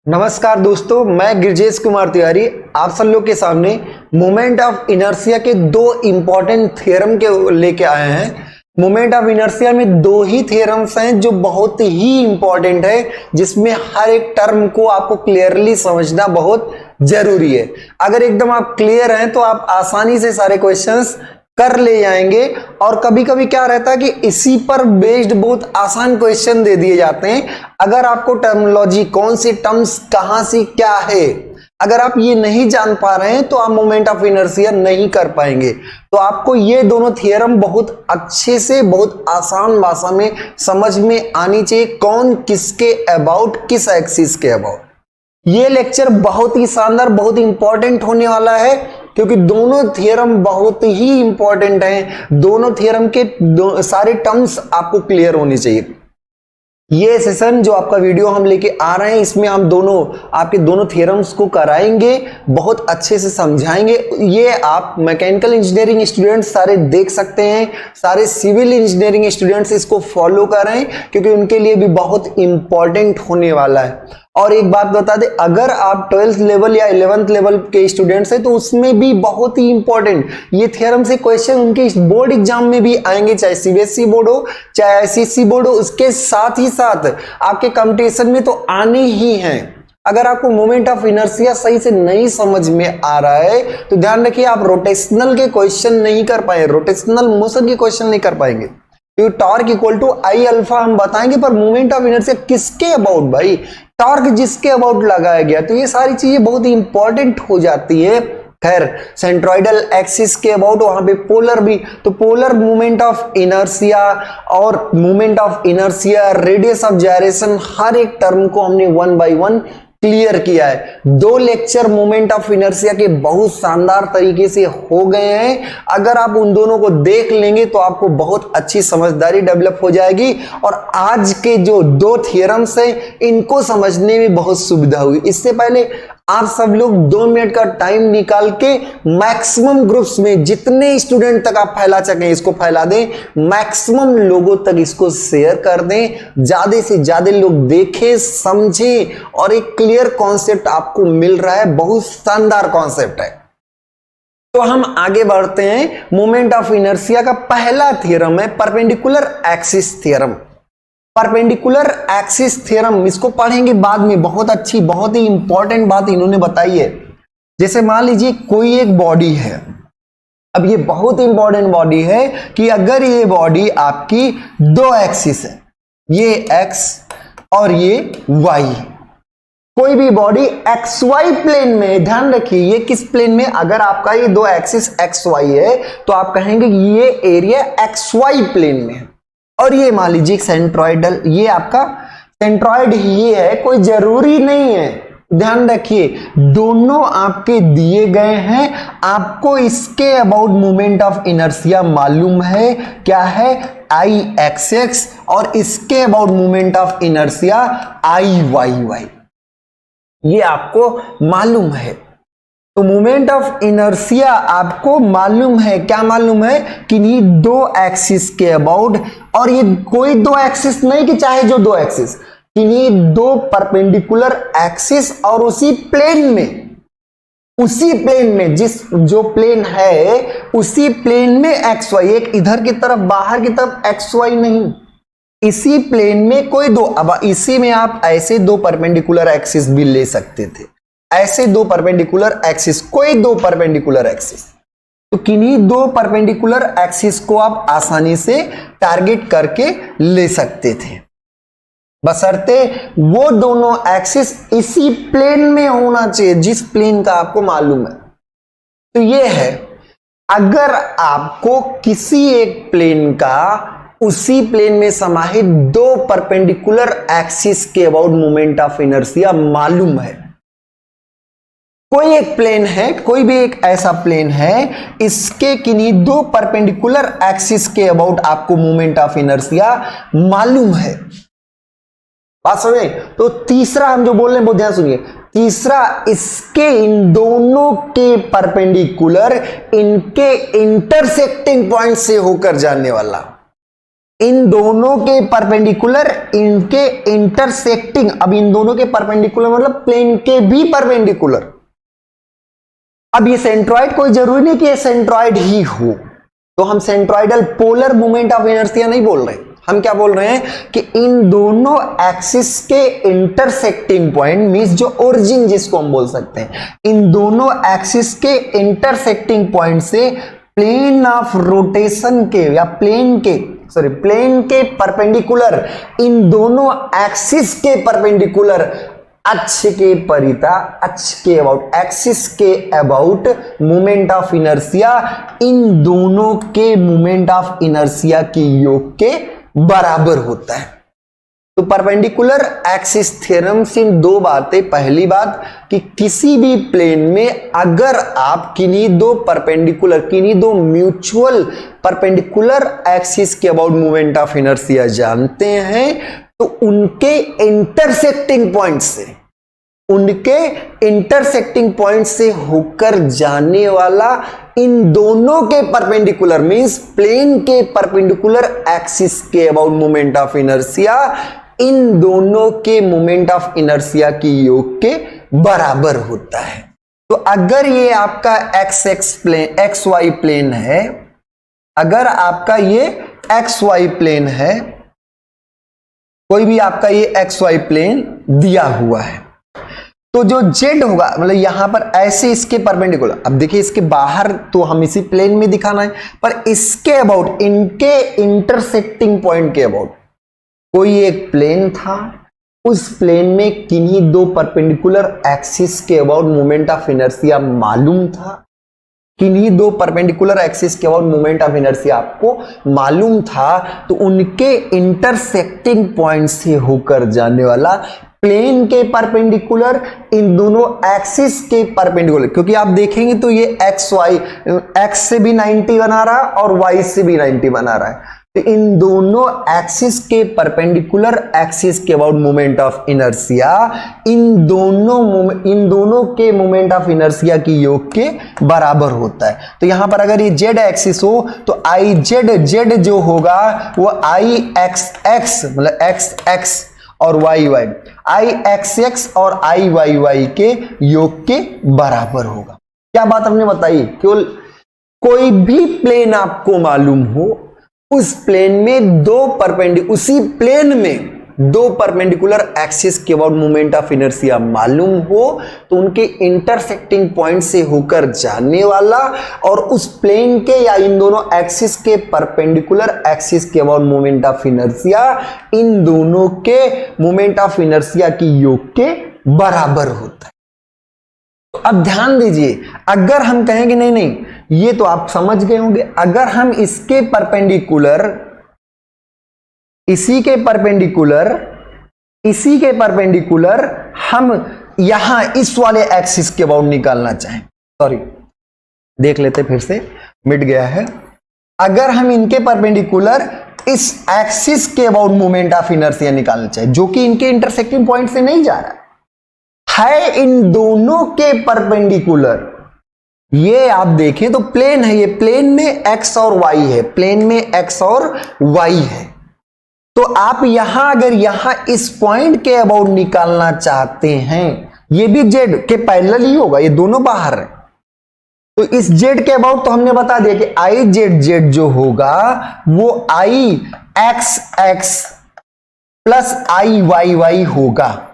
नमस्कार दोस्तों, मैं गिरजेश कुमार तिवारी आप सब लोग के सामने मोमेंट ऑफ इनर्शिया के दो इंपॉर्टेंट थ्योरम के लेके आए हैं। मोमेंट ऑफ इनर्शिया में दो ही थ्योरम्स हैं जो बहुत ही इंपॉर्टेंट है, जिसमें हर एक टर्म को आपको क्लियरली समझना बहुत जरूरी है। अगर एकदम आप क्लियर हैं तो आप आसानी से सारे क्वेश्चंस कर ले जाएंगे। और कभी कभी क्या रहता है कि इसी पर बेस्ड बहुत आसान क्वेश्चन दे दिए जाते हैं। अगर आपको टर्मिनोलॉजी, कौन सी टर्म्स कहां से क्या है, अगर आप ये नहीं जान पा रहे हैं तो आप मोमेंट ऑफ इनर्शिया नहीं कर पाएंगे। तो आपको ये दोनों थियरम बहुत अच्छे से, बहुत आसान भाषा में समझ में आनी चाहिए, कौन किसके अबाउट, किस एक्सिस के अबाउट। ये लेक्चर बहुत ही शानदार, बहुत इंपॉर्टेंट होने वाला है, क्योंकि दोनों थ्योरम बहुत ही इंपॉर्टेंट हैं। दोनों थ्योरम के सारे टर्म्स आपको क्लियर होने चाहिए। ये सेशन जो आपका वीडियो हम लेके आ रहे हैं, इसमें हम आपके दोनों थ्योरम्स को कराएंगे, बहुत अच्छे से समझाएंगे। ये आप मैकेनिकल इंजीनियरिंग स्टूडेंट्स सारे देख सकते हैं, सारे सिविल इंजीनियरिंग स्टूडेंट्स इसको फॉलो कर रहे हैं, क्योंकि उनके लिए भी बहुत इंपॉर्टेंट होने वाला है। और एक बात बता दें, अगर आप 12th लेवल या 11th लेवल के स्टूडेंट्स हैं तो उसमें भी बहुत ही इंपॉर्टेंट ये थ्योरम से क्वेश्चन उनके बोर्ड एग्जाम में भी आएंगे, चाहे सीबीएसई बोर्ड हो चाहे आईसीएसई बोर्ड हो। उसके साथ ही साथ आपके कंपटीशन में तो आने ही हैं। अगर आपको मोमेंट ऑफ इनर्शिया सही से नहीं समझ में आ रहा है तो ध्यान रखिए, आप रोटेशनल के क्वेश्चन नहीं कर पाए, रोटेशनल मोशन के क्वेश्चन नहीं कर पाएंगे, क्योंकि torque equal to I alpha हम बताएंगे, पर मोमेंट ऑफ इनर्शिया किसके अबाउट भाई, टॉर्क जिसके अबाउट लगाया गया, तो ये सारी चीजें बहुत ही इंपॉर्टेंट हो जाती है। खैर, सेंट्रॉइडल एक्सिस के अबाउट, वहां पे पोलर भी, तो पोलर मोमेंट ऑफ इनर्शिया और moment of inertia, radius of gyration, हर एक टर्म को हमने वन बाय वन क्लियर किया है। दो लेक्चर मोमेंट ऑफ इनर्शिया के बहुत शानदार तरीके से हो गए हैं। अगर आप उन दोनों को देख लेंगे तो आपको बहुत अच्छी समझदारी डेवलप हो जाएगी, और आज के जो दो थ्योरम्स हैं इनको समझने में बहुत सुविधा हुई। इससे पहले आप सब लोग 2 मिनट का टाइम निकाल के मैक्सिमम ग्रुप्स में जितने स्टूडेंट तक आप फैला सकें इसको फैला दें, मैक्सिमम लोगों तक इसको शेयर कर दें, ज्यादा से ज्यादा लोग देखें, समझें, और एक क्लियर कॉन्सेप्ट आपको मिल रहा है, बहुत शानदार कॉन्सेप्ट है। तो हम आगे बढ़ते हैं। मोमेंट ऑफ इनर्शिया का पहला थ्योरम है perpendicular axis theorem. Perpendicular axis theorem इसको पढ़ेंगे बाद में, बहुत अच्छी, बहुत ही इंपॉर्टेंट बात इन्होंने बताई है। जैसे मान लीजिए कोई एक बॉडी है, अब ये बहुत इंपॉर्टेंट बॉडी है कि अगर ये बॉडी आपकी दो एक्सिस है, ये एक्स और ये वाई, कोई भी बॉडी एक्स वाई प्लेन में, ध्यान रखिए ये किस प्लेन में, अगर आपका ये दो एक्सिस एक्स वाई है तो आप कहेंगे ये एरिया एक्स वाई प्लेन में है। और ये मान लीजिए सेंट्रॉइडल, ये आपका सेंट्रॉइड ही है, कोई जरूरी नहीं है, ध्यान रखिए दोनों आपके दिए गए हैं। आपको इसके अबाउट मोमेंट ऑफ इनर्शिया मालूम है, क्या है, आई एक्स एक्स, और इसके about moment of inertia I Y Y, ये आपको मालूम है। तो मोमेंट ऑफ इनर्शिया आपको मालूम है, क्या मालूम है कि ये दो एक्सिस के अबाउट, और ये कोई दो एक्सिस नहीं कि चाहे जो दो एक्सिस, कि ये दो परपेंडिकुलर एक्सिस और उसी प्लेन में जिस जो प्लेन है उसी प्लेन में एक्स वाई, एक इधर की तरफ बाहर की तरफ एक्स वाई नहीं, इसी प्लेन में कोई दो, अब इसी में आप ऐसे दो परपेंडिकुलर एक्सिस भी ले सकते थे, ऐसे दो परपेंडिकुलर एक्सिस, कोई दो परपेंडिकुलर एक्सिस, तो किन्हीं दो परपेंडिकुलर एक्सिस को आप आसानी से टारगेट करके ले सकते थे, बशर्ते वो दोनों एक्सिस इसी प्लेन में होना चाहिए जिस प्लेन का आपको मालूम है। तो ये है, अगर आपको किसी एक प्लेन का उसी प्लेन में समाहित दो परपेंडिकुलर एक्सिस के अबाउट मोमेंट ऑफ इनर्शिया मालूम है, कोई एक प्लेन है, कोई भी एक ऐसा प्लेन है, इसके किन्हीं दो परपेंडिकुलर एक्सिस के अबाउट आपको मोमेंट ऑफ इनर्शिया मालूम है, बात समझे। तो तीसरा हम जो बोल रहे हैं बहुत ध्यान सुनिए, तीसरा इसके इन दोनों के परपेंडिकुलर, इनके इंटरसेक्टिंग पॉइंट से होकर जाने वाला, इन दोनों के परपेंडिकुलर, इनके इंटरसेक्टिंग, अब इन दोनों के परपेंडिकुलर मतलब प्लेन के भी परपेंडिकुलर। अब ये सेंट्रॉइड, कोई जरूरी नहीं कि ये सेंट्रॉइड ही हो, तो हम centroidal polar moment of inertia नहीं बोल रहे, हम क्या बोल रहे हैं कि इन दोनों एक्सिस के इंटरसेक्टिंग पॉइंट, मींस जो ओरिजिन जिसको हम बोल सकते हैं, इन दोनों एक्सिस के इंटरसेक्टिंग पॉइंट से प्लेन ऑफ रोटेशन के या प्लेन के परपेंडिकुलर, इन दोनों एक्सिस के परपेंडिकुलर अक्ष के परिता, अक्ष के अबाउट, एक्सिस के अबाउट मोमेंट ऑफ इनर्शिया इन दोनों के मोमेंट ऑफ इनर्शिया की योग के बराबर होता है। तो परपेंडिकुलर एक्सिस थ्योरम से दो बातें, पहली बात कि किसी भी प्लेन में अगर आप किन्हीं दो परपेंडिकुलर, किन्हीं दो म्यूचुअल परपेंडिकुलर एक्सिस के अबाउट मोमेंट ऑफ इनर्शिया जानते हैं, तो उनके इंटरसेक्टिंग पॉइंट से होकर जाने वाला इन दोनों के परपेंडिकुलर, मींस प्लेन के परपेंडिकुलर एक्सिस के अबाउट मोमेंट ऑफ इनर्शिया इन दोनों के मोमेंट ऑफ इनर्शिया की योग के बराबर होता है। तो अगर ये आपका एक्स वाई प्लेन है, अगर आपका ये एक्स वाई प्लेन है, कोई भी आपका ये एक्स वाई प्लेन दिया हुआ है, तो जो जेड होगा, मतलब यहां पर ऐसे इसके परपेंडिकुलर, अब देखिए इसके बाहर तो हम इसी प्लेन में दिखाना है, पर इसके अबाउट, इनके इंटरसेक्टिंग पॉइंट के अबाउट कोई एक प्लेन था, उस प्लेन में किन्हीं दो परपेंडिकुलर एक्सिस के अबाउट मोमेंट ऑफ इनर्शिया मालूम था, किन्हीं दो परपेंडिकुलर एक्सिस के अबाउट मोमेंट ऑफ इनर्शिया आपको मालूम था, तो उनके इंटरसेक्टिंग पॉइंट से होकर जाने वाला प्लेन के परपेंडिकुलर, इन दोनों एक्सिस के परपेंडिकुलर, क्योंकि आप देखेंगे तो ये एक्स वाई, एक्स से भी 90 बना रहा है और वाई से भी 90 बना रहा है, तो इन दोनों एक्सिस के परपेंडिकुलर एक्सिस के अबाउट मोमेंट ऑफ इनर्शिया इन दोनों के मोमेंट ऑफ इनर्शिया की योग के बराबर होता है। तो यहां पर अगर ये जेड एक्सिस हो तो आई जेड जो होगा वो आई एक्स एक्स, मतलब एक्स एक्स और Y Y, I x X और आई वाई वाई के योग के बराबर होगा। क्या बात हमने बताई, केवल कोई भी प्लेन आपको मालूम हो, उस प्लेन में उसी प्लेन में दो परपेंडिकुलर एक्सिस के अबाउट मोमेंट ऑफ इनर्शिया मालूम हो, तो उनके इंटरसेक्टिंग पॉइंट से होकर जाने वाला और उस प्लेन के या इन दोनों एक्सिस के परपेंडिकुलर एक्सिस के अबाउट मोमेंट ऑफ इनर्शिया इन दोनों के मोमेंट ऑफ इनर्शिया की योग के बराबर होता है। तो अब ध्यान दीजिए, अगर हम कहें कि नहीं ये तो आप समझ गए होंगे, अगर हम इसके परपेंडिकुलर, इसी के परपेंडिकुलर हम यहां इस वाले एक्सिस के अबाउट निकालना चाहें, सॉरी देख लेते फिर से, मिट गया है। अगर हम इनके परपेंडिकुलर इस एक्सिस के अबाउट मोमेंट ऑफ इनर्शिया निकालना चाहें, जो कि इनके इंटरसेक्टिंग पॉइंट से नहीं जा रहा है, इन दोनों के परपेंडिकुलर, ये आप देखें तो प्लेन है, ये प्लेन में x और y है, प्लेन में x और y है, तो आप यहां अगर यहां इस पॉइंट के अबाउट निकालना चाहते हैं, ये भी z के पैरेलल ही होगा, ये दोनों बाहर है, तो इस z के अबाउट तो हमने बता दिया कि आई जेड जो होगा वो I x x plus I Y Y होगा,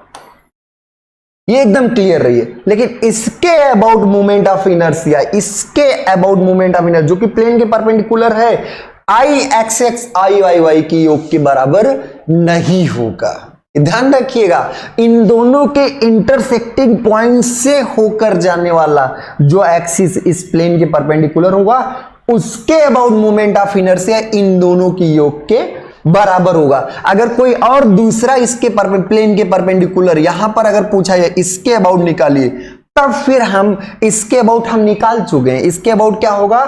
ये एकदम क्लियर रही है। लेकिन इसके अबाउट मोमेंट ऑफ इनर्शिया, इसके अबाउट मोमेंट ऑफ इनर्शिया जो कि प्लेन के परपेंडिकुलर है, आई एक्स एक्स आई वाई वाई की योग के बराबर नहीं होगा। ध्यान रखिएगा, इन दोनों के इंटरसेक्टिंग पॉइंट से होकर जाने वाला जो एक्सिस इस प्लेन के परपेंडिकुलर होगा, उसके अबाउट मोमेंट ऑफ इनर्शिया इन दोनों की योग के बराबर होगा। अगर कोई और दूसरा इसके प्लेन के परपेंडिकुलर यहां पर अगर पूछा जाए इसके अबाउट निकालिए, तब फिर हम इसके अबाउट हम निकाल चुके हैं। इसके अबाउट क्या होगा,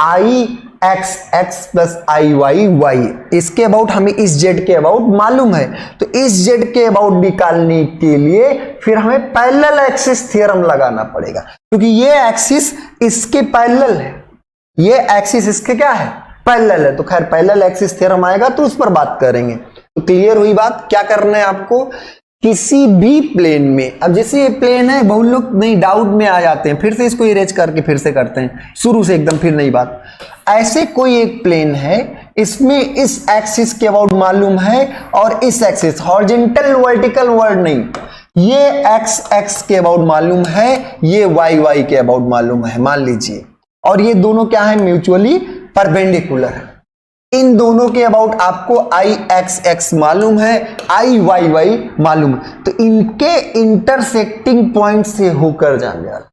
आई x x plus I Y Y, इसके अबाउट हमें इस जेड के अबाउट मालूम है, तो इस जेड के अबाउट निकालने के लिए फिर हमें पैरेलल एक्सिस थ्योरम लगाना पड़ेगा, क्योंकि ये एक्सिस इसके पैरेलल है, ये एक्सिस इसके क्या है, पैरेलल है, तो खैर पैरेलल एक्सिस थ्योरम आएगा तो उस पर बात करेंगे। तो क्लियर हुई बात। क्या करना है आपको, किसी भी प्लेन में, अब जैसे ये प्लेन है, बहुत लोग नहीं डाउट में आ जाते हैं, फिर से इसको इरेज करके फिर से करते हैं शुरू से एकदम, फिर नई बात। ऐसे कोई एक प्लेन है, इसमें इस एक्सिस के अबाउट मालूम है और इस एक्सिस, हॉरिजॉन्टल वर्टिकल वर्ड नहीं, ये एक्स एक्स के अबाउट मालूम है, ये वाई वाई के अबाउट मालूम है मान लीजिए, और ये दोनों क्या है, म्यूचुअली परपेंडिकुलर है। इन दोनों के अबाउट आपको आई एक्स एक्स मालूम है, आई वाई वाई मालूम है, तो इनके इंटरसेक्टिंग पॉइंट से होकर जाने वाला,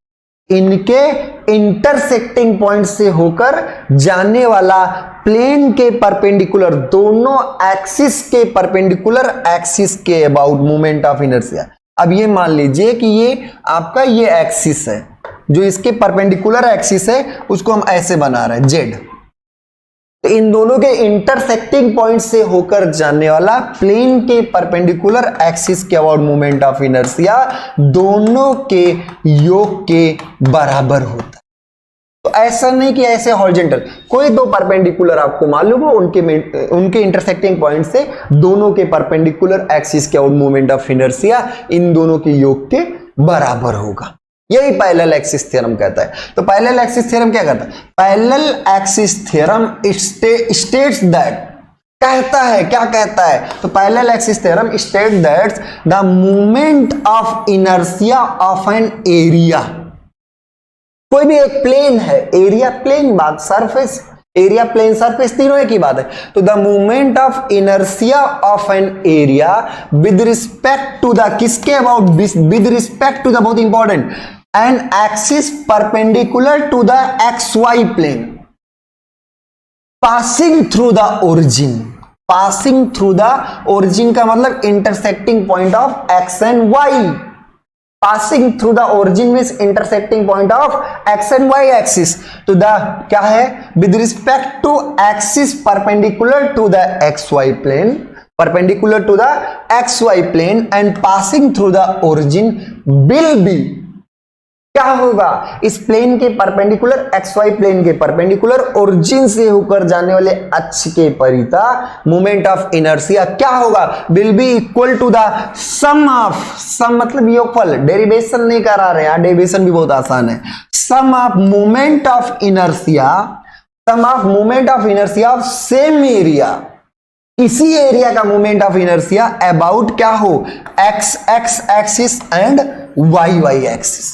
इनके इंटरसेक्टिंग पॉइंट से होकर जाने वाला प्लेन के परपेंडिकुलर, दोनों एक्सिस के परपेंडिकुलर एक्सिस के अबाउट मोमेंट ऑफ इनर्शिया। अब ये मान लीजिए कि ये आपका ये एक्सिस है, जो इसके परपेंडिकुलर एक्सिस है उसको हम ऐसे बना रहे हैं जेड, तो इन दोनों के इंटरसेक्टिंग पॉइंट से होकर जाने वाला प्लेन के परपेंडिकुलर एक्सिस के अबाउट मोमेंट ऑफ इनर्शिया दोनों के योग के बराबर होता है। तो ऐसा नहीं कि ऐसे हॉरिजॉन्टल, कोई दो परपेंडिकुलर आपको मालूम हो, उनके इंटरसेक्टिंग पॉइंट से दोनों के परपेंडिकुलर एक्सिस के अबाउट मोमेंट ऑफ इनर्शिया इन दोनों के योग के बराबर होगा। यही पैरेलल एक्सिस थ्योरम कहता है। तो पैरेलल एक्सिस थ्योरम क्या कहता है, parallel axis theorem states that, कहता है, क्या कहता है, तो parallel axis theorem state that the movement of inertia of an area, कोई भी एक प्लेन है, एरिया प्लेन बात, सरफेस एरिया प्लेन सरफेस तीनों एक ही बात है, तो the movement of inertia of an area with respect to the, किसके about, with respect to the, बहुत important, an axis perpendicular to the X Y plane passing through the origin, passing through the origin का मतलब intersecting point of X and Y, passing through the origin means intersecting point of X and Y axis, तो the क्या है, with respect to axis perpendicular to the X Y plane, perpendicular to the X Y plane and passing through the origin will be, क्या होगा, इस plane के perpendicular X Y plane के perpendicular origin से होकर जाने वाले अक्ष के परिता मोमेंट ऑफ इनर्शिया क्या होगा, will be equal to the sum of, sum मतलब योगफल, डेरिवेशन नहीं करा रहे हैं, डेरिवेशन भी बहुत आसान है, sum of moment of inertia, sum of moment of inertia of same area, इसी एरिया का मोमेंट ऑफ इनर्शिया अबाउट क्या हो, x x axis and y y axis.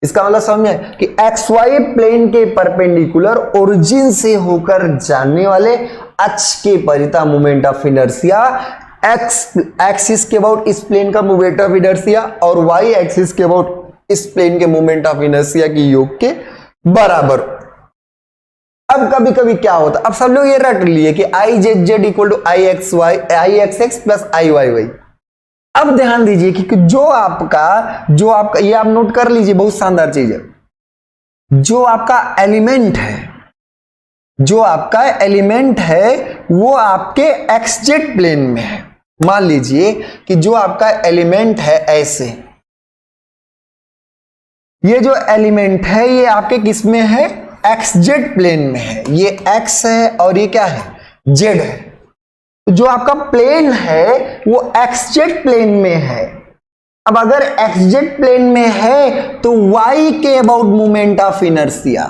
इसका मतलब समझ में कि एक्स वाई प्लेन के परपेंडिकुलर ओरिजिन से होकर जाने वाले अक्ष के परिता moment of inertia x axis के अबाउट इस प्लेन का मोमेंट ऑफ इनर्शिया और वाई एक्सिस के अबाउट इस प्लेन के मोमेंट ऑफ इनर्शिया की योग के बराबर। अब कभी कभी क्या होता, अब सब लोग ये रट लिए कि I Z Z equal to I X Y, I x x plus I Y Y. अब ध्यान दीजिए कि जो आपका ये आप नोट कर लीजिए, बहुत शानदार चीज है, जो आपका एलिमेंट है, जो आपका एलिमेंट है वो आपके एक्स जेड प्लेन में है। मान लीजिए कि जो आपका एलिमेंट है ऐसे, ये जो एलिमेंट है ये आपके किस में है, एक्स जेड प्लेन में है, ये एक्स है और ये क्या है, जेड है। जो आपका प्लेन है वो एक्स जेड प्लेन में है। अब अगर एक्स जेड प्लेन में है तो वाई के अबाउट मोमेंट ऑफ इनर्शिया,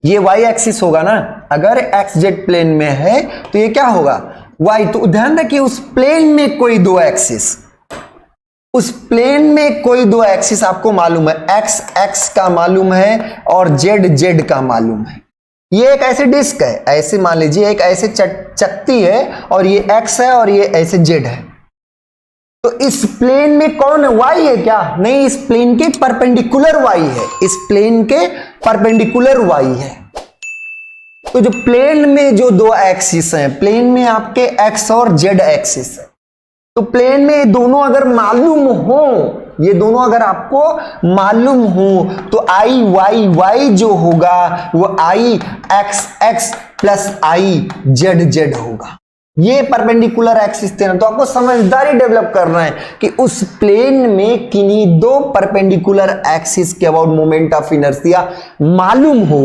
ये वाई एक्सिस होगा ना, अगर एक्स जेड प्लेन में है तो ये क्या होगा, वाई। तो ध्यान रखिए उस प्लेन में कोई दो एक्सिस, उस प्लेन में कोई दो एक्सिस आपको मालूम है, एक्स एक्स का मालूम है और जेड जेड का मालूम है। ये एक ऐसे डिस्क है, ऐसे मान लीजिए एक ऐसे चकती है और ये एक्स है और ये ऐसे जेड है। तो इस प्लेन में कौन है, वाई है क्या, नहीं, इस प्लेन के परपेंडिकुलर वाई है, इस प्लेन के परपेंडिकुलर वाई है। तो जो प्लेन में जो दो एक्सिस हैं, प्लेन में आपके एक्स और जेड एक्सिस है, तो प्लेन में ये दोनों अगर मालूम हो, ये दोनों अगर आपको मालूम हो तो आई वाई वाई जो होगा वो I x x plus I Z z होगा। ये परपेंडिकुलर एक्सिस थे ना, तो आपको समझदारी डेवलप करना है कि उस प्लेन में किन्हीं दो परपेंडिकुलर एक्सिस के अबाउट मोमेंट ऑफ इनर्शिया मालूम हो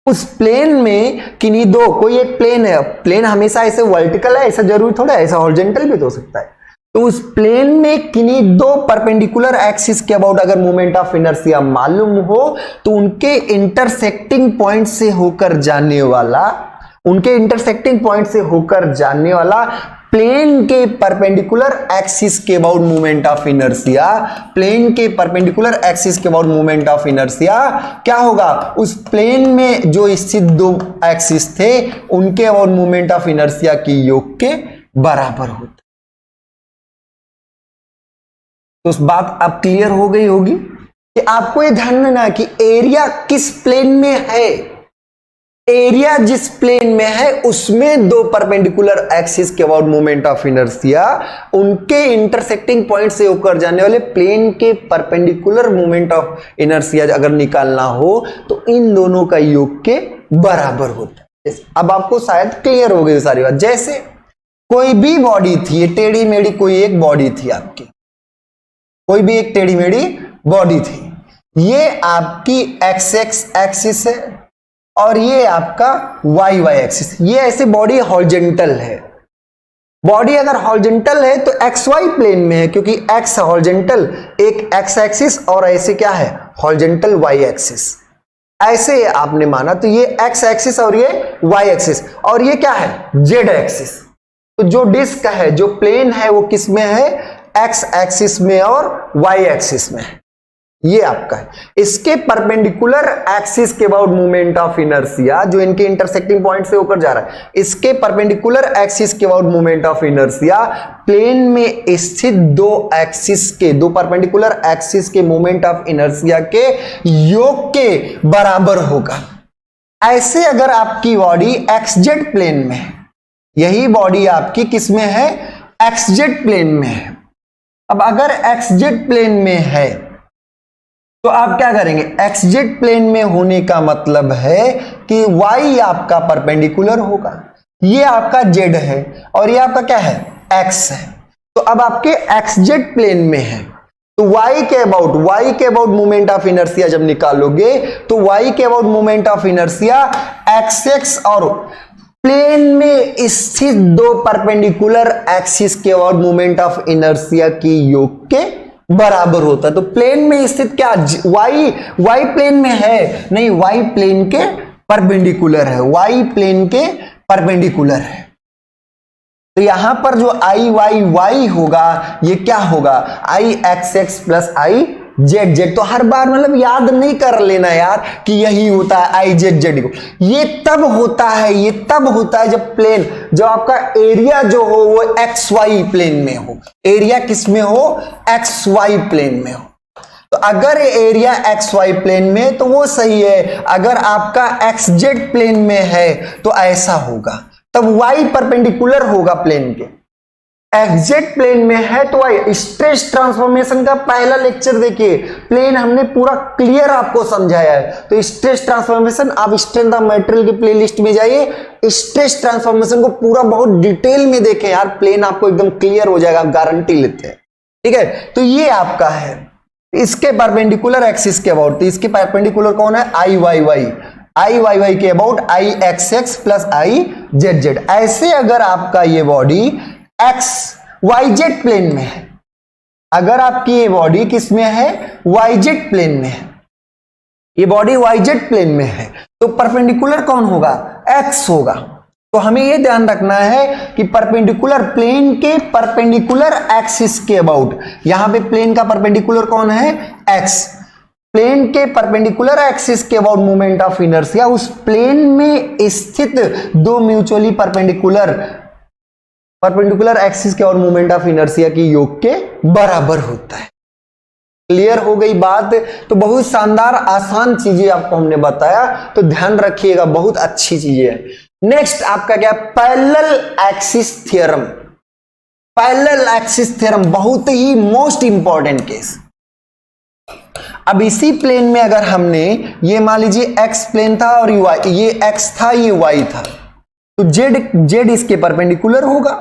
उस प्लेन में किन्हीं दो, कोई एक प्लेन है, प्लेन हमेशा ऐसे वर्टिकल है ऐसा जरूरी थोड़ा है, ऐसा हॉरिजॉन्टल भी तो हो सकता है। तो उस प्लेन में किन्हीं दो परपेंडिकुलर एक्सिस के अबाउट अगर मोमेंट ऑफ इनर्शिया मालूम हो तो उनके इंटरसेक्टिंग पॉइंट से होकर जाने वाला, उनके इंटरसेक्टिंग पॉइंट से होकर जाने वाला प्लेन के परपेंडिकुलर एक्सिस के about moment of inertia, plane के परपेंडिकुलर एक्सिस के अबाउट मोमेंट ऑफ इनर्शिया क्या होगा, उस प्लेन में जो स्थित दो एक्सिस थे उनके अबाउट मोमेंट ऑफ इनर्शिया की योग के बराबर होता। तो उस बात अब क्लियर हो गई होगी कि आपको यह ध्यान रखना कि एरिया किस प्लेन में है, एरिया जिस प्लेन में है उसमें दो परपेंडिकुलर एक्सिस के अबाउट मोमेंट ऑफ इनर्शिया, उनके इंटरसेक्टिंग पॉइंट से होकर जाने वाले प्लेन के परपेंडिकुलर मोमेंट ऑफ इनर्शिया अगर निकालना हो तो इन दोनों का योग के बराबर होता है। अब आपको शायद क्लियर हो गई सारी बात। जैसे कोई भी बॉडी थी, ये टेढ़ी मेढ़ी कोई एक बॉडी थी आपकी, कोई भी एक टेढ़ी मेढ़ी बॉडी थी, ये आपकी एक्स एक्स एक्सिस है और ये आपका वाई वाई एक्सिस, ये ऐसे बॉडी हॉरिजॉन्टल है। बॉडी अगर हॉरिजॉन्टल है तो एक्स वाई प्लेन में है क्योंकि एक्स हॉरिजॉन्टल एक एक्स एक्सिस और ऐसे क्या है हॉरिजॉन्टल वाई एक्सिस, ऐसे आपने माना तो ये एक्स एक्सिस और ये वाई एक्सिस और ये क्या है जेड एक्सिस। तो जो डिस्क है जो प्लेन है वो किस में है, एक्स एक्सिस में और वाई एक्सिस में है, ये आपका है। इसके परपेंडिकुलर एक्सिस के अबाउट मोमेंट ऑफ इनर्शिया जो इनके इंटरसेक्टिंग पॉइंट से होकर जा रहा है, इसके परपेंडिकुलर एक्सिस के about moment of inertia plane में स्थित दो एक्सिस के, दो परपेंडिकुलर एक्सिस के मोमेंट ऑफ इनर्शिया के योग के बराबर होगा। ऐसे अगर आपकी बॉडी एक्सजेड प्लेन में है, यही बॉडी आपकी किस में है एक्सजेड प्लेन में है। अब अगर एक्सजेड प्लेन में है तो आप क्या करेंगे, एक्सजेड प्लेन में होने का मतलब है कि y आपका परपेंडिकुलर होगा, ये आपका z है और ये आपका क्या है x है। तो अब आपके एक्सजेड प्लेन में है तो y के अबाउट मोमेंट ऑफ इनर्शिया जब निकालोगे तो y के about moment of inertia x और प्लेन में स्थित दो परपेंडिकुलर एक्सिस के अबाउट मोमेंट ऑफ इनर्शिया की योग के बराबर होता है। तो प्लेन में स्थित क्या y प्लेन में है नहीं, y प्लेन के परपेंडिकुलर है, y प्लेन के परपेंडिकुलर है। तो यहां पर जो y होगा ये क्या होगा i x x plus i z z। तो हर बार मतलब याद नहीं कर लेना यार कि यही होता है i z z को, ये तब होता है जब प्लेन, जब आपका एरिया जो हो वो एक्स वाई प्लेन में हो, एरिया किस में हो एक्स वाई प्लेन में हो। तो अगर एरिया एक्स वाई प्लेन में तो वो सही है, अगर आपका एक्स जेड प्लेन में है तो ऐसा होगा, तब y परपेंडिकुलर होगा प्लेन के। एक्सजेड प्लेन में है तो y, स्ट्रेस ट्रांसफॉर्मेशन का पहला लेक्चर देखिए, प्लेन हमने पूरा क्लियर आपको समझाया है। तो स्ट्रेस ट्रांसफॉर्मेशन आप स्ट्रेंथ ऑफ मटेरियल की प्लेलिस्ट में जाइए, स्ट्रेस ट्रांसफॉर्मेशन को पूरा बहुत डिटेल में देखें यार, प्लेन आपको एकदम क्लियर हो जाएगा, आप गारंटी लेते हैं। ठीक है, तो ये आपका है इसके परपेंडिकुलर एक्सिस के अबाउट, तो इसके परपेंडिकुलर कौन है आई वाई वाई के about I x x plus I Z Z. ऐसे अगर आपका ये body X Y Z plane में है, अगर आपकी ये बॉडी किस में है वाई जेड प्लेन में है, ये बॉडी वाई जेड प्लेन में है तो परपेंडिकुलर कौन होगा एक्स होगा। तो हमें ये ध्यान रखना है कि परपेंडिकुलर प्लेन के परपेंडिकुलर एक्सिस के अबाउट, यहां पे प्लेन का परपेंडिकुलर कौन है एक्स, प्लेन के परपेंडिकुलर एक्सिस के अबाउट मोमेंट ऑफ इनर्शिया उस प्लेन में स्थित दो म्यूचुअली परपेंडिकुलर एक्सिस के और मोमेंट ऑफ इनर्शिया की योग के बराबर होता है। क्लियर हो गई बात। तो बहुत शानदार आसान चीजें आपको हमने बताया, तो ध्यान रखिएगा, बहुत अच्छी चीजें है। नेक्स्ट आपका क्या parallel axis theorem. Parallel axis theorem बहुत ही मोस्ट इंपॉर्टेंट केस। अब इसी प्लेन में अगर हमने ये मान लीजिए एक्स प्लेन था और ये एक्स था ये वाई था, तो जेड इसके परपेंडिकुलर होगा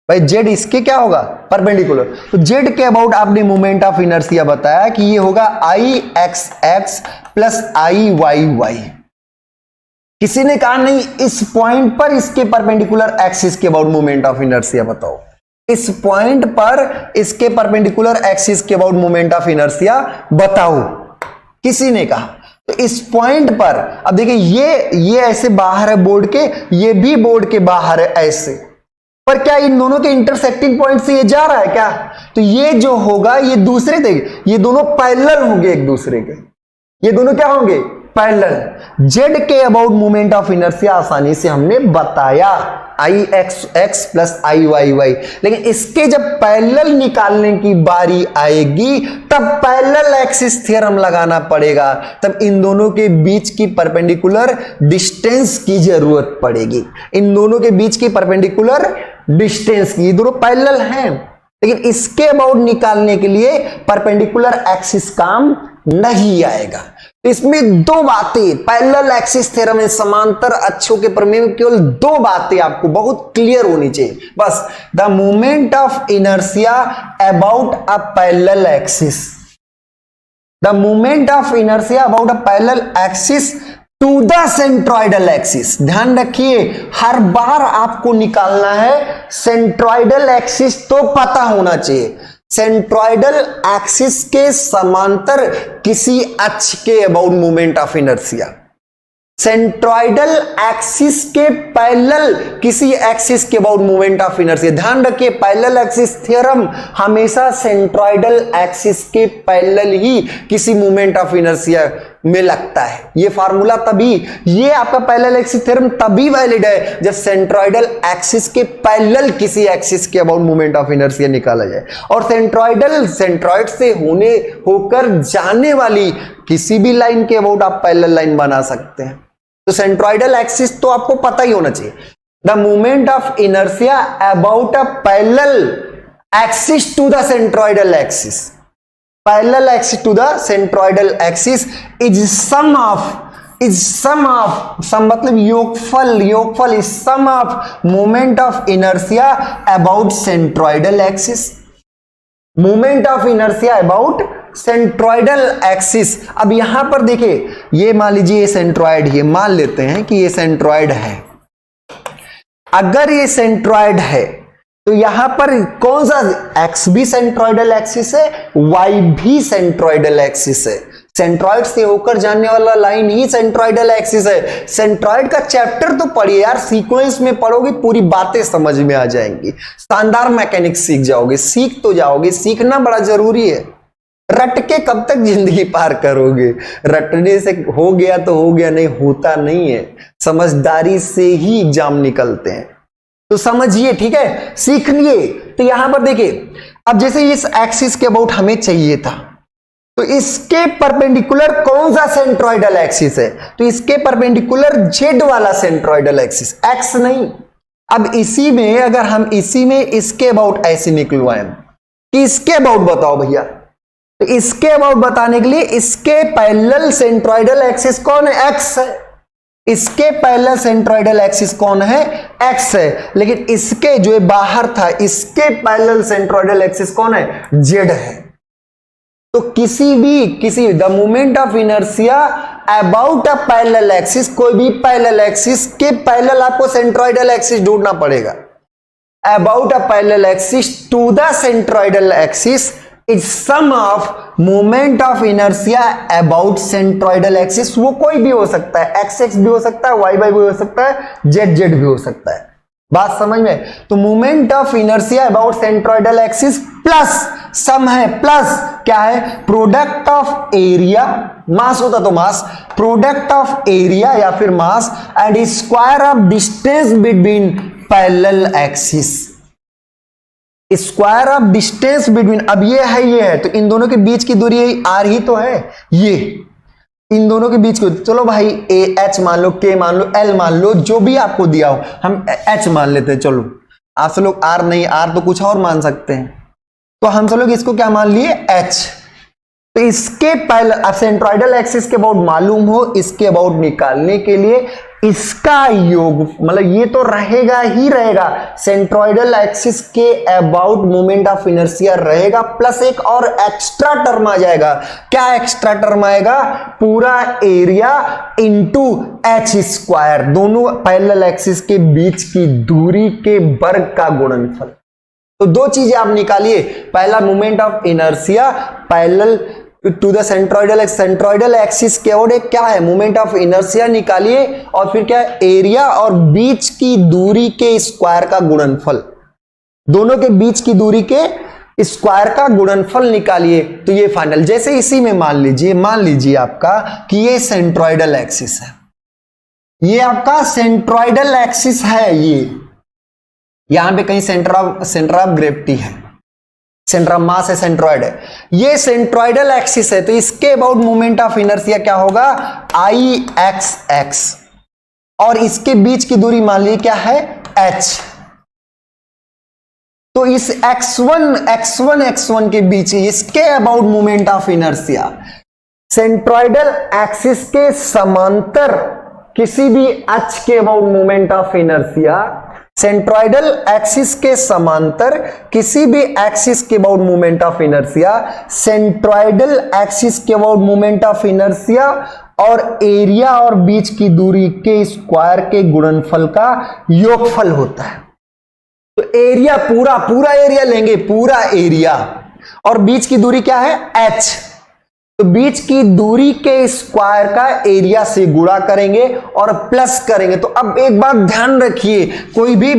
भाई, जेड इसके क्या होगा परपेंडिकुलर। तो जेड के अबाउट आपने मोमेंट ऑफ इनर्शिया बताया कि ये होगा आई x x plus I Y Y. किसी ने कहा नहीं इस पॉइंट पर इसके परपेंडिकुलर एक्सिस के अबाउट मोमेंट ऑफ इनर्शिया बताओ, इस पॉइंट पर इसके परपेंडिकुलर एक्सिस के अबाउट मोमेंट ऑफ इनर्शिया बताओ, किसी ने कहा। तो इस पॉइंट पर अब देखिए ये ऐसे बाहर है बोर्ड के, ये भी बोर्ड के बाहर है ऐसे, पर क्या इन दोनों के इंटरसेक्टिंग पॉइंट से ये जा रहा है क्या? तो ये जो होगा ये दूसरे देंगे, ये दोनों पैरेलल होंगे एक दूसरे के, ये दोनों क्या होंगे? पैरेलल। जेड के अबाउट मोमेंट ऑफ इनर्शिया आसानी से हमने बताया आई x x plus I Y Y, लेकिन इसके जब पैरेलल निकालने की बारी आएगी तब पैरेलल एक्सिस थ्योरम लगाना पड़ेगा, तब इन दोनों के बीच की परपेंडिकुलर डिस्टेंस की जरूरत पड़ेगी, इन दोनों के बीच की परपेंडिकुलर डिस्टेंस की, ये दोनों पैरेलल हैं, लेकिन इसके अबाउट निकालने के लिए परपेंडिकुलर एक्सिस काम नहीं आएगा। तो इसमें दो बातें, पैरेलल एक्सिस थ्योरम में समांतर अक्षों के प्रमेय में केवल दो बातें आपको बहुत क्लियर होनी चाहिए बस। The moment of inertia about a parallel axis, the moment of inertia about a parallel axis to the centroidal axis. ध्यान रखिए हर बार आपको निकालना है सेंट्रॉइडल एक्सिस, तो पता होना चाहिए सेंट्रॉइडल एक्सिस के समांतर किसी अक्ष के about moment of inertia, centroidal axis के पैरेलल किसी एक्सिस के अबाउट मोमेंट ऑफ इनर्शिया। ध्यान रखिए पैरेलल एक्सिस थ्योरम हमेशा सेंट्रॉइडल एक्सिस के पैरेलल ही किसी मोमेंट ऑफ इनर्शिया में लगता है। ये फार्मूला तभी, ये आपका पैरेलल एक्सिस थ्योरम तभी वैलिड है जब सेंट्रॉइडल एक्सिस के पैरेलल किसी एक्सिस के अबाउट मोमेंट ऑफ इनर्शिया निकाला जाए, और सेंट्रॉइड से होकर जाने वाली किसी भी लाइन के अबाउट आप पैरेलल लाइन बना सकते हैं। तो सेंट्रॉइडल एक्सिस तो आपको पता ही होना चाहिए। The moment of inertia about a parallel axis to the centroidal axis, parallel axis to the centroidal axis is sum of sum मतलब योगफल is sum of moment of inertia about centroidal axis, moment of inertia about centroidal axis. अब यहां पर देखिए ये मान लीजिए ये सेंट्रॉइड, ये मान लेते हैं कि ये सेंट्रॉइड है। अगर ये सेंट्रॉइड है तो यहां पर कौन सा एक्स भी सेंट्रॉइडल एक्सिस है, वाई भी सेंट्रॉइडल एक्सिस है, सेंट्रॉइड से होकर जाने वाला लाइन ही सेंट्रॉइडल एक्सिस है। सेंट्रॉइड का चैप्टर तो पढ़िए यार, सीक्वेंस में पढ़ोगे पूरी बातें समझ में आ जाएंगी, शानदार मैकेनिक्स सीख जाओगे, सीख तो जाओगे, सीखना बड़ा जरूरी है। रट के कब तक जिंदगी पार करोगे? रटने से हो गया तो हो गया, नहीं होता नहीं है, समझदारी से ही एग्जाम निकलते हैं। तो समझिए, ठीक है, सीख लिए। तो यहां पर देखिए अब जैसे इस एक्सिस के अबाउट हमें चाहिए था, तो इसके परपेंडिकुलर कौन सा सेंट्रॉइडल एक्सिस है? तो इसके परपेंडिकुलर जेड वाला सेंट्रॉइडल एक्सिस, एक्स नहीं। अब इसी में अगर हम इसी में इसके अबाउट ऐसे निकलवाएं कि इसके अबाउट बताओ भैया, तो इसके अबाउट बताने के लिए इसके पैरेलल सेंट्रॉइडल एक्सिस कौन है? एक्स है। इसके पैरेलल सेंट्रॉइडल एक्सिस कौन है? एक्स है। लेकिन इसके जो बाहर था इसके पैरेलल सेंट्रॉइडल एक्सिस कौन है? जेड है। तो किसी the moment of inertia about a parallel axis, कोई भी पैरेलल एक्सिस के पैरेलल आपको सेंट्रॉइडल एक्सिस ढूंढना पड़ेगा। About a parallel axis to the centroidal axis is sum of moment of inertia about centroidal axis. वो कोई भी हो सकता है, एक्स एक्स भी हो सकता है, वाई वाई भी हो सकता है, जेड जेड भी हो सकता है। बात समझ में? तो moment of inertia about centroidal axis plus sum है, प्लस क्या है? प्रोडक्ट ऑफ एरिया, मास होता तो मास, प्रोडक्ट ऑफ एरिया या फिर mass and square of distance between parallel axis, square of distance between. अब ये है तो इन दोनों के बीच की दूरी आर ही तो है, ये इन दोनों के बीच को, चलो भाई ए एच मान लो, के मान लो, एल मान लो, जो भी आपको दिया हो, हम एच मान लेते हैं। चलो आप सब लोग आर नहीं, आर तो कुछ और मान सकते हैं, तो हम सब लोग इसको क्या मान लिए? एच। तो इसके पहले सेंट्रोइडल एक्सिस के अबाउट मालूम हो, इसके अबाउट निकालने के लिए इसका योग, मतलब ये तो रहेगा ही रहेगा, सेंट्रोइडल एक्सिस के अबाउट मोमेंट ऑफ इनर्शिया रहेगा, प्लस एक और एक्स्ट्रा टर्म आ जाएगा। क्या एक्स्ट्रा टर्म आएगा? पूरा एरिया इनटू एच स्क्वायर, दोनों पैरेलल एक्सिस के बीच की दूरी के वर्ग का गुणनफल। तो दो चीजें आप निकालिए, पहला moment of inertia parallel to the centroidal axis के ओर क्या है, मोमेंट ऑफ इनर्शिया निकालिए, और फिर क्या है, एरिया और बीच की दूरी के स्क्वायर का गुणनफल, दोनों के बीच की दूरी के स्क्वायर का गुणनफल निकालिए। तो ये फाइनल, जैसे इसी में मान लीजिए आपका कि ये सेंट्रोइडल एक्सिस है, ये आपका सेंट्रोइडल एक्सिस है, ये यहां पे कहीं सेंटर ऑफ ग्रेविटी है, सेंटर ऑफ मास है, सेंट्रॉइड है, ये सेंट्रोइडल एक्सिस है। तो इसके अबाउट मोमेंट ऑफ इनर्शिया क्या होगा? आई एक्स एक्स, और इसके बीच की दूरी मान लीजिए क्या है? h। तो इस x1 के बीच इसके about moment of inertia centroidal axis के समांतर किसी भी h के about moment of inertia, centroidal axis के समांतर किसी भी एक्सिस के about moment of inertia, centroidal axis के अबाउट मोमेंट ऑफ इनर्शिया और एरिया और बीच की दूरी के स्क्वायर के गुणनफल का योगफल होता है। तो एरिया पूरा एरिया लेंगे, पूरा एरिया, और बीच की दूरी क्या है? h। तो बीच की दूरी के स्क्वायर का एरिया से गुणा करेंगे और प्लस करेंगे। तो अब एक बात ध्यान रखिए, कोई भी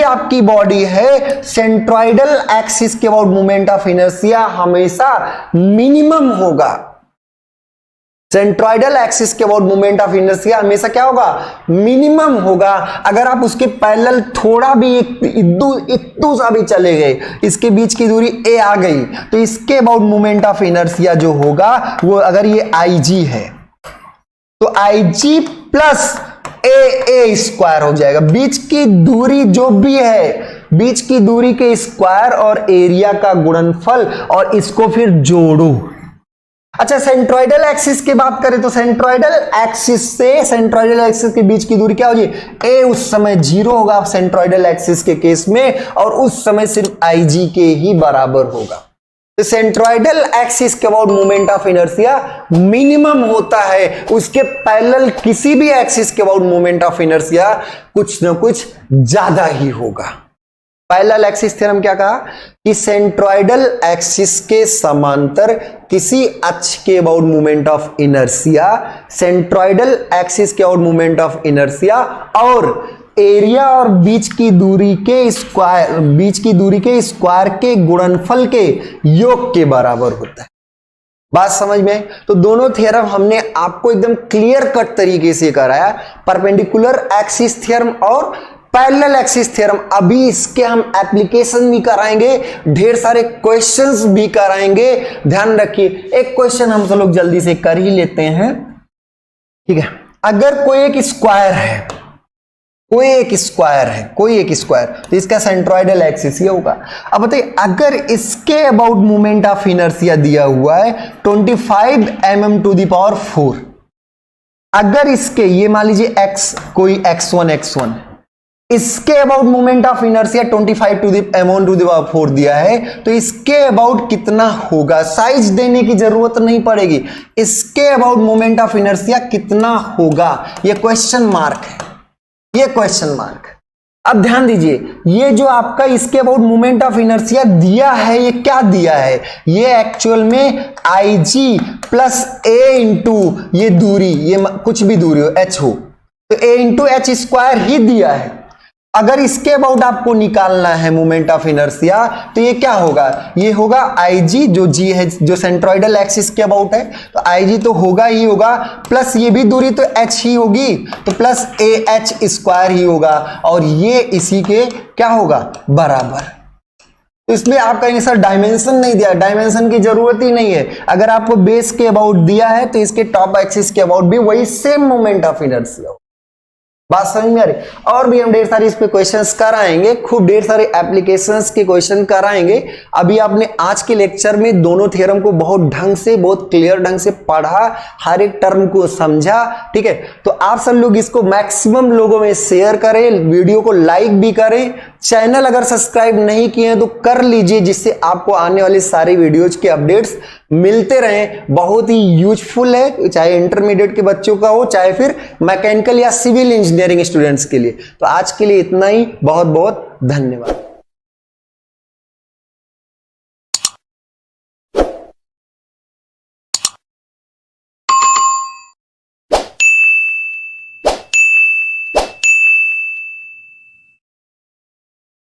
आपकी बॉडी है, सेंट्रोइडल एक्सिस के अबाउट मोमेंट ऑफ इनर्शिया हमेशा मिनिमम होगा। सेंट्रोइडल एक्सिस के अबाउट मोमेंट ऑफ इनर्शिया हमेशा क्या होगा? मिनिमम होगा। अगर आप उसके पैरेलल थोड़ा भी इत्तू सा भी चले गए, इसके बीच की दूरी a आ गई, तो इसके अबाउट मोमेंट ऑफ इनर्शिया जो होगा वो, अगर ये IG है तो IG प्लस a स्क्वायर हो जाएगा। बीच की दूरी जो भी है, बीच की दूरी के स्क्वायर और एरिया का गुणनफल, और इसको फिर जोड़ो। अच्छा, सेंट्रोइडल एक्सिस की बात करें तो सेंट्रोइडल एक्सिस से सेंट्रोइडल एक्सिस के बीच की दूरी क्या होगी? a उस समय 0 होगा सेंट्रोइडल एक्सिस के केस में, और उस समय सिर्फ IG के ही बराबर होगा। तो सेंट्रोइडल एक्सिस के about moment of inertia minimum होता है, उसके पैरेलल किसी भी एक्सिस के अबाउट मोमेंट ऑफ इनर्शिया कुछ ना कुछ ज्यादा ही होगा। पैरेलल एक्सिस थ्योरम क्या कहा कि सेंट्रोइडल एक्सिस के समांतर किसी अक्ष के about moment of inertia, centroidal axis के अबाउट मोमेंट ऑफ इनर्शिया और एरिया और बीच की दूरी के स्क्वायर के गुणनफल के योग के बराबर होता है। बात समझ में? तो दोनों थ्योरम हमने आपको एकदम क्लियर कट तरीके से कराया, परपेंडिकुलर एक्सिस थ्योरम और पैरेलल एक्सिस थ्योरम। अभी इसके हम एप्लीकेशन भी कराएंगे, ढेर सारे क्वेश्चंस भी कराएंगे। ध्यान रखिए, एक क्वेश्चन हम सब लोग जल्दी से कर ही लेते हैं, ठीक है। अगर कोई एक स्क्वायर है, तो इसका सेंट्रोइडल एक्सिस ये होगा। अब बताइए, अगर इसके अबाउट मोमेंट ऑफ इनर्शिया दिया हुआ है 25 mm⁴, अगर इसके, ये मान लीजिए x, कोई x1 इसके about moment of inertia 25 mm⁴ दिया है, तो इसके अबाउट कितना होगा? साइज देने की जरूरत नहीं पड़ेगी, इसके अबाउट मोमेंट ऑफ इनर्शिया कितना होगा, ये क्वेश्चन मार्क है, ये क्वेश्चन मार्क। अब ध्यान दीजिए, ये जो आपका इसके अबाउट मोमेंट ऑफ इनर्शिया दिया है, ये क्या दिया है? ये एक्चुअल में IG प्लस a इंटू ये दूरी, ये कुछ भी दूरी हो, h हो, तो a इंटू h स्क्वायर ही दिया है। अगर इसके अबाउट आपको निकालना है मोमेंट ऑफ इनर्शिया, तो ये क्या होगा? ये होगा IG, जो G है, जो सेंट्रोइडल एक्सिस के अबाउट है, तो IG तो होगा ही होगा, प्लस ये भी दूरी तो h ही होगी, तो प्लस AH स्क्वायर ही होगा, और ये इसी के क्या होगा? बराबर। तो इसलिए आप कहेंगे सर डायमेंशन नहीं दिया, डायमेंशन की जरूरत ही नहीं है। अगर आपको बेस के अबाउट दिया है, तो इसके टॉप एक्सिस के अबाउट भी वही सेम मोमेंट ऑफ इनर्शिया हो। बात समझ में आ रही। और भी हम ढेर सारी इस पे क्वेश्चंस कराएंगे, खूब ढेर सारे एप्लीकेशंस के क्वेश्चन कराएंगे। अभी आपने आज के लेक्चर में दोनों थ्योरम को बहुत ढंग से, बहुत क्लियर ढंग से पढ़ा, हर एक टर्म को समझा, ठीक है। तो आप सब लोग इसको मैक्सिमम लोगों में शेयर करें, वीडियो को लाइक भी करें, चैनल अगर सब्सक्राइब नहीं किए हैं तो कर लीजिए, जिससे आपको आने वाले सारे वीडियोज के अपडेट्स मिलते रहें। बहुत ही यूजफुल है, चाहे इंटरमीडिएट के बच्चों का हो, चाहे फिर मैकेनिकल या सिविल इंजीनियरिंग स्टूडेंट्स के लिए। तो आज के लिए इतना ही, बहुत बहुत धन्यवाद।